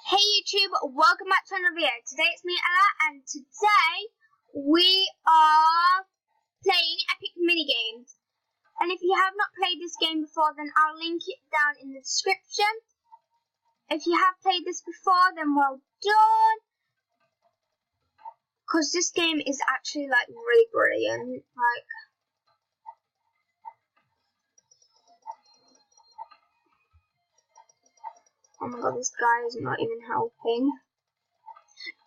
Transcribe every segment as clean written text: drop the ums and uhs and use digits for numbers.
Hey YouTube, welcome back to another video. Today it's me, Ella, and today we are playing Epic Minigames. And if you have not played this game before, then I'll link it down in the description. If you have played this before, then well done. Because this game is actually like really brilliant. Oh my god, this guy is not even helping.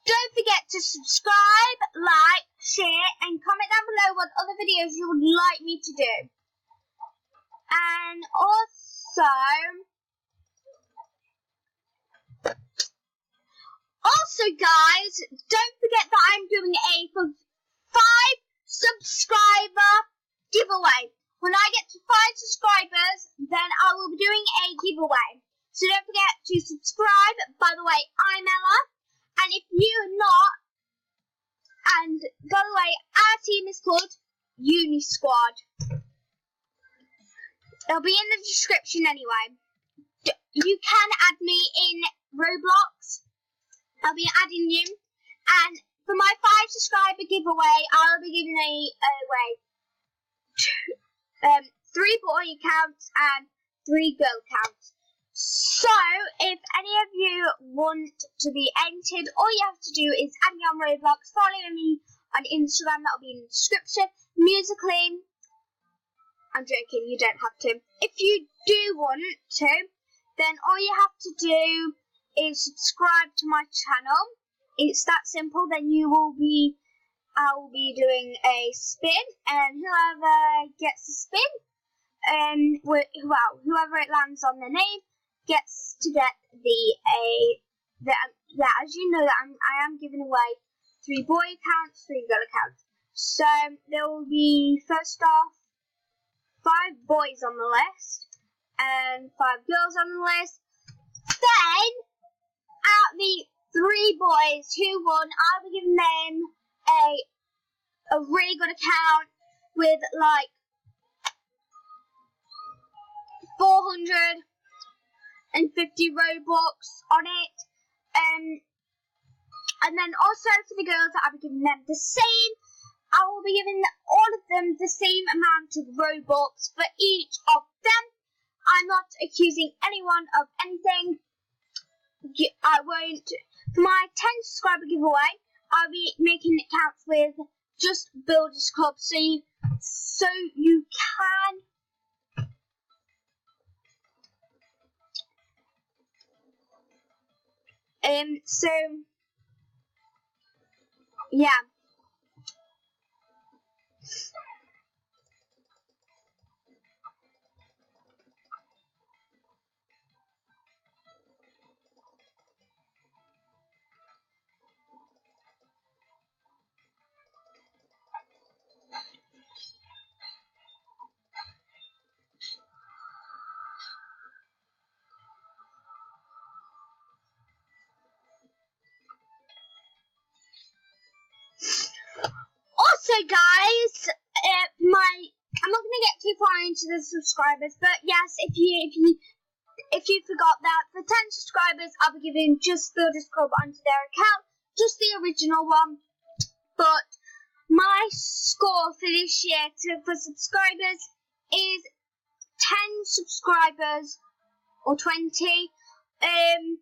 Don't forget to subscribe, like, share, and comment down below what other videos you would like me to do. And also guys, don't forget that I'm doing a 5 subscriber giveaway. When I get to 5 subscribers, then I will be doing a giveaway. So don't forget to subscribe. By the way, I'm Ella. And if you're not, and by the way, our team is called Uni Squad. It'll be in the description anyway. You can add me in Roblox. I'll be adding you. And for my 5 subscriber giveaway, I'll be giving away 3 boy accounts and 3 girl accounts. So, if any of you want to be entered, all you have to do is add me on Roblox, follow me on Instagram, that'll be in the description. Musically, I'm joking, you don't have to. If you do want to, then all you have to do is subscribe to my channel. It's that simple. Then I will be doing a spin, and whoever gets the spin, whoever it lands on their name, gets to get as you know that I am giving away 3 boy accounts, 3 girl accounts. So there will be first off 5 boys on the list and 5 girls on the list. Then out of the 3 boys who won, I'll be giving them a really good account with like 450 Robux on it, and then also for the girls, I'll be giving them the same. I will be giving all of them the same amount of Robux for each of them. I'm not accusing anyone of anything. I won't. For my 10 subscriber giveaway, I'll be making accounts with just Builders Club, so you can. Yeah. Also, guys, I'm not gonna get too far into the subscribers, but yes, if you forgot that, for 10 subscribers, I'll be giving just Builders Club onto their account, just the original one. But my score for this year for subscribers is 10 subscribers or 20, 10,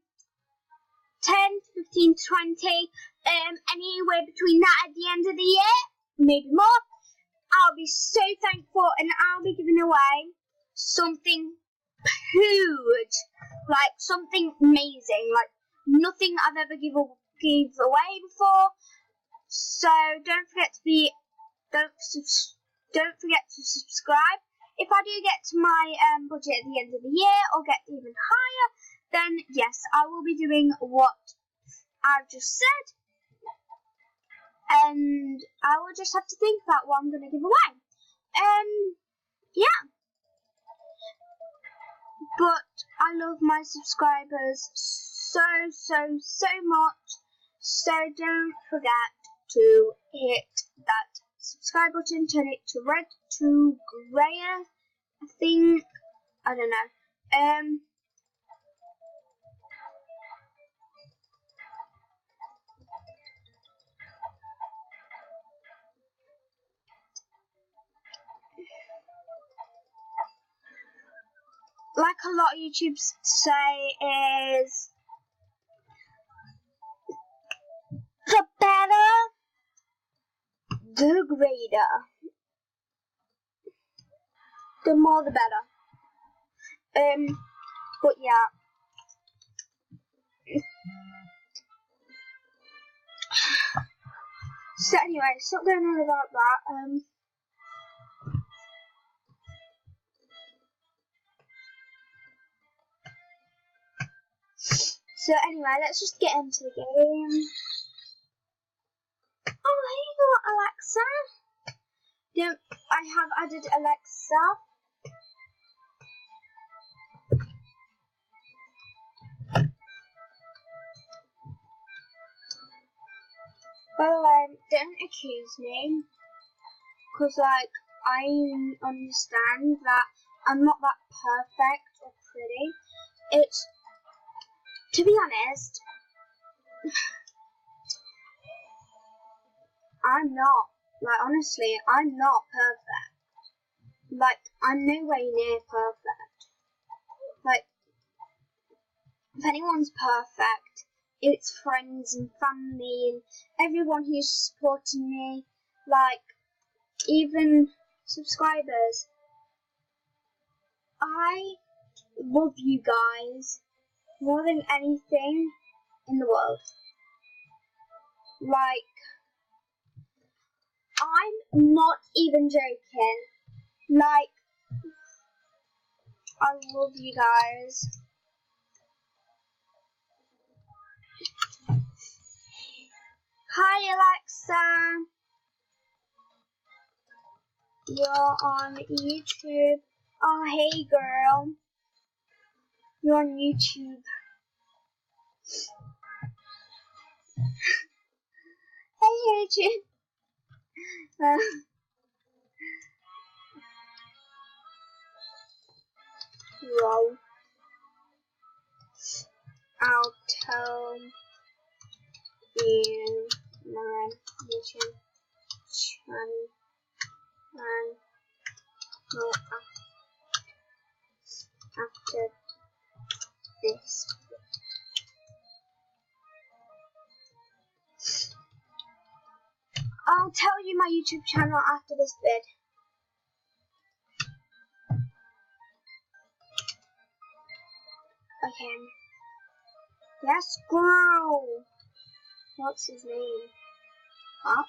15, 20, anywhere between that at the end of the year, maybe more. I'll be so thankful, and I'll be giving away something huge, like something amazing, like nothing I've ever give away before. So don't forget to subscribe. If I do get to my budget at the end of the year, or get even higher, then yes, I will be doing what I've just said. And I will just have to think about what I'm going to give away. Yeah. But I love my subscribers so much. So don't forget to hit that subscribe button, turn it to red to grey, I think. I don't know. like a lot of YouTubers say, is the better, the greater. The more the better. But yeah. So anyway, stop going on about that. So anyway, let's just get into the game. Oh, here you go, Alexa. I have added Alexa. By the way, don't accuse me, because like I understand that I'm not that perfect or pretty. It's, to be honest, I'm not. Like honestly, I'm not perfect. Like I'm nowhere near perfect. Like if anyone's perfect, it's friends and family and everyone who's supporting me, like even subscribers. I love you guys more than anything in the world. Like, I'm not even joking. Like, I love you guys. Hi Alexa. You're on YouTube. Oh, hey girl. You're on YouTube. Hey YouTube. Lol. I'll tell you my YouTube channel and more after this. I'll tell you my YouTube channel after this vid. Okay. Yes, girl. What's his name? Mark?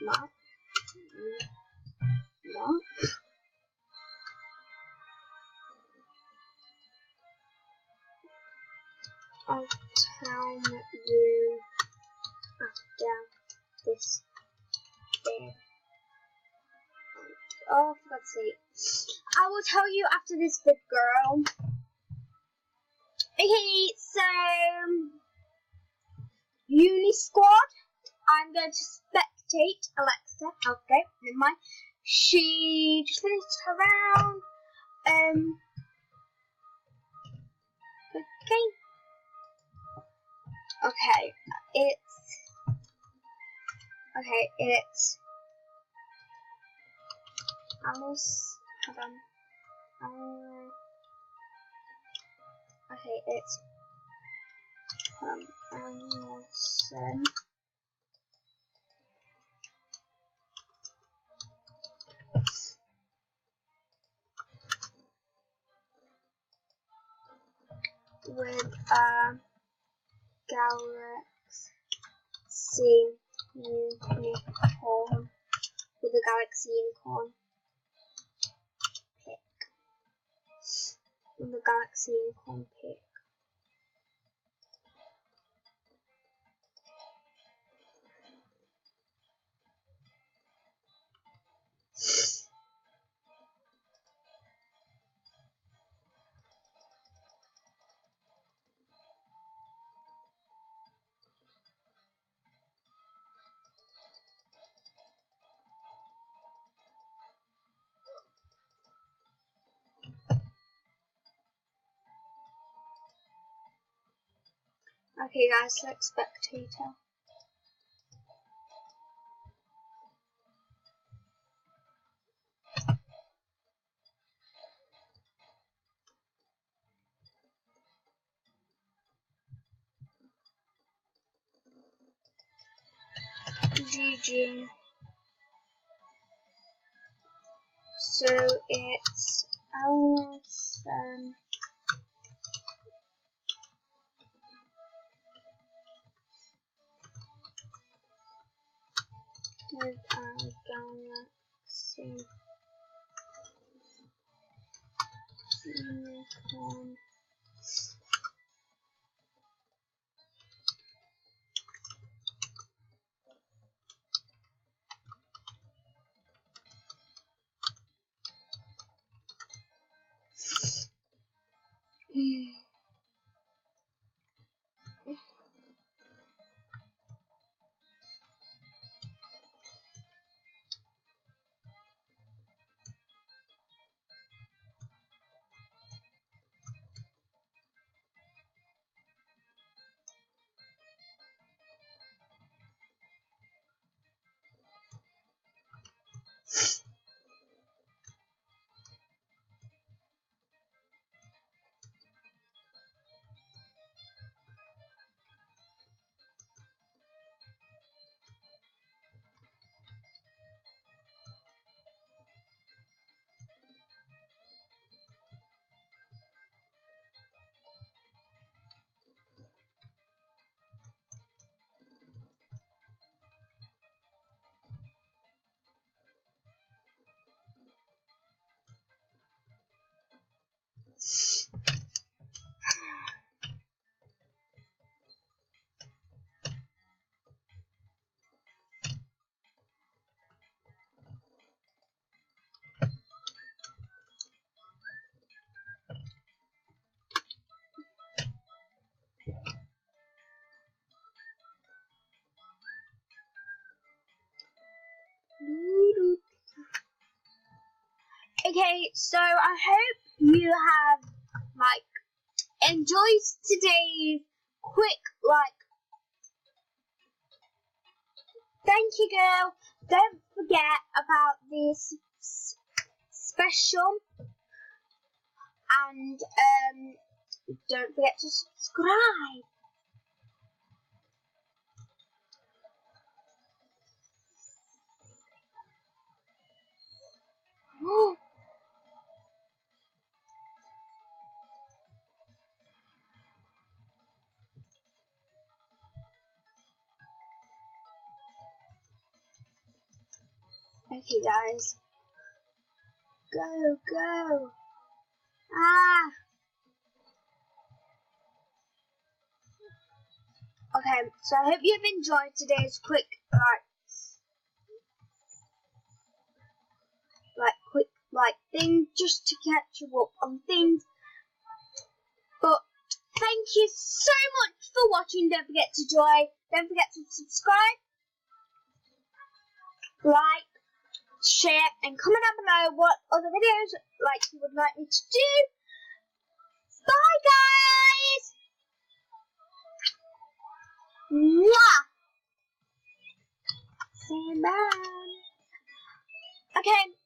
Mark? Mark? I'll tell you after this vid. Oh, for God's sake. I will tell you after this vid, girl. Okay, so Uni Squad. I'm going to spectate Alexa. Okay, never mind. She just finished her round. Okay. Okay, it's Alice. Hold on. Okay, it's Alison. With a galaxy unicorn. With a galaxy unicorn pick. With a galaxy unicorn pick. Okay guys, select spectator. GG. So it's Alison. With our galaxy unicorn. Okay, so I hope you have enjoyed today's quick thank you girl. Don't forget about this special and don't forget to subscribe. Okay guys, go. Okay, so I hope you've enjoyed today's quick thing just to catch you up on things. But thank you so much for watching. Don't forget to join. Don't forget to subscribe, like, share, and comment down below what other videos you would like me to do. Bye guys. Mwah. Say bye. Okay.